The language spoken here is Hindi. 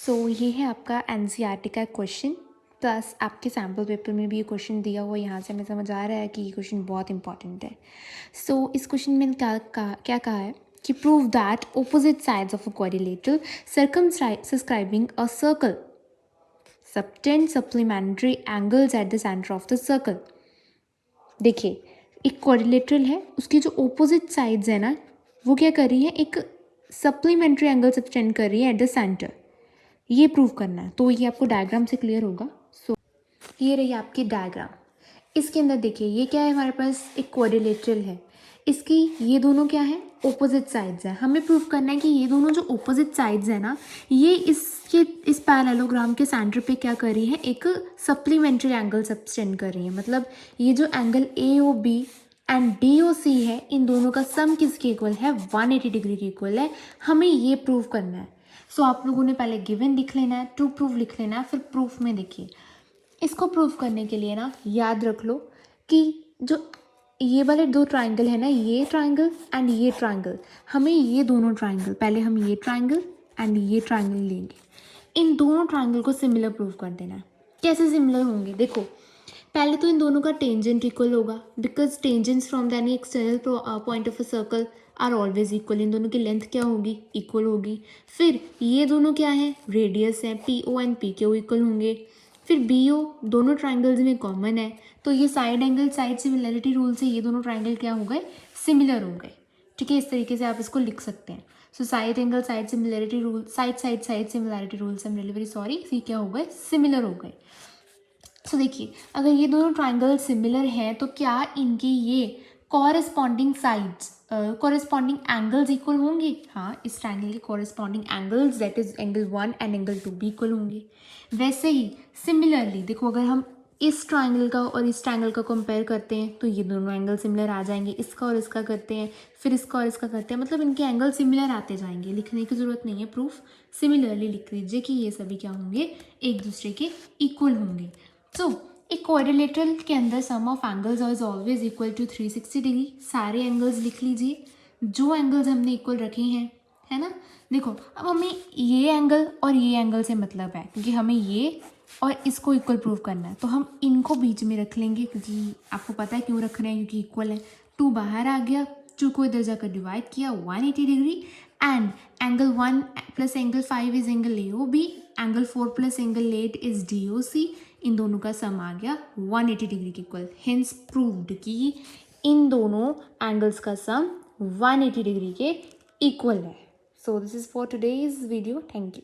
ये है आपका एनसीईआरटी का क्वेश्चन, प्लस आपके सैम्पल पेपर में भी ये क्वेश्चन दिया हुआ है। यहाँ से हमें समझ आ रहा है कि ये क्वेश्चन बहुत इंपॉर्टेंट है। इस क्वेश्चन में क्या कहा है कि prove that opposite sides of a quadrilateral circumscribing a circle subtend supplementary angles at the centre of the circle. देखिए, एक क्वाड्रिलेटरल है, उसकी जो ऑपोजिट साइड्स है ना, वो क्या कर रही है, एक सप्लीमेंट्री एंगल सबटेंड कर रही है एट द सेंटर। ये प्रूव करना है, तो ये आपको डायग्राम से क्लियर होगा। ये रही आपकी डायग्राम। इसके अंदर देखिए, ये क्या है, हमारे पास एक क्वाड्रिलेटरल है, इसकी ये दोनों क्या है, ऑपोजिट साइड्स है। हमें प्रूव करना है कि ये दोनों जो ऑपोजिट साइड्स है ना, ये इस पैरेललोग्राम के सेंटर पे क्या कर रही है, एक सप्लीमेंट्री एंगल सबटेंड कर रही है। मतलब ये जो angle A O B and D O C है, इन दोनों का सम किसके इक्वल है, 180 डिग्री के इक्वल है। हमें ये प्रूव करना है। आप लोगों ने पहले गिवन लिख लेना है, टू प्रूव लिख लेना है, फिर प्रूफ में देखिए, इसको प्रूव करने के लिए ना याद रख लो कि जो ये वाले दो ट्राइंगल है ना, ये ट्राइंगल एंड ये ट्राइंगल, हमें ये दोनों ट्राइंगल, पहले हम ये ट्राइंगल एंड ये ट्राइंगल लेंगे, इन दोनों ट्राइंगल को सिमिलर प्रूव कर देना है। कैसे सिमिलर होंगे, देखो, पहले तो इन दोनों का टेंजेंट इक्वल होगा, because tangents from the any external point of a circle are always equal. इन दोनों की लेंथ क्या होगी, इक्वल होगी। फिर ये दोनों क्या है, रेडियस है, P O and P Q equal होंगे। फिर बी ओ दोनों ट्राइंगल्स में कॉमन है, तो ये side angle side similarity rule से ये दोनों ट्राइंगल क्या हो गए, सिमिलर हो गए। ठीक है, इस तरीके से आप इसको लिख सकते हैं। Side angle side similarity rule, side similarity rule से, आई एम वेरी सॉरी, ये क्या हो गए, सिमिलर हो गए। देखिए, अगर ये दोनों ट्राइंगल सिमिलर हैं तो क्या इनकी ये corresponding sides corresponding angles equal होंगे। हाँ, इस ट्राइंगल के corresponding angles that is angle 1 and angle 2 भी इक्वल होंगे। वैसे ही सिमिलरली देखो, अगर हम इस ट्राइंगल का और इस ट्राइंगल का कंपेयर करते हैं तो ये दोनों एंगल सिमिलर आ जाएंगे। इसका और इसका करते हैं, फिर इसका और इसका करते हैं, मतलब इनके एंगल सिमिलर आते जाएंगे। लिखने की ज़रूरत नहीं है, प्रूफ सिमिलरली लिख लीजिए कि ये सभी क्या होंगे, एक दूसरे के इक्वल होंगे। एक क्वाड्रिलेटरल के अंदर sum of angles is always equal to 360 degree. सारे एंगल्स लिख लीजिए जो एंगल्स हमने इक्वल रखे हैं, है ना। देखो, अब हमें ये एंगल और ये एंगल से मतलब है, क्योंकि हमें ये और इसको इक्वल प्रूव करना है, तो हम इनको बीच में रख लेंगे, क्योंकि आपको पता है क्यों रख रहे हैं, क्योंकि इक्वल है। 2 बाहर आ गया, 2 को इधर जाकर डिवाइड किया, 180 degree. And angle 1 plus angle 5 is angle A O B, angle 4 plus angle 8 is D O C. इन दोनों का सम आ गया 180 डिग्री के इक्वल। हेंस प्रूव्ड कि इन दोनों एंगल्स का सम 180 डिग्री के इक्वल है। This is for today's video. Thank you.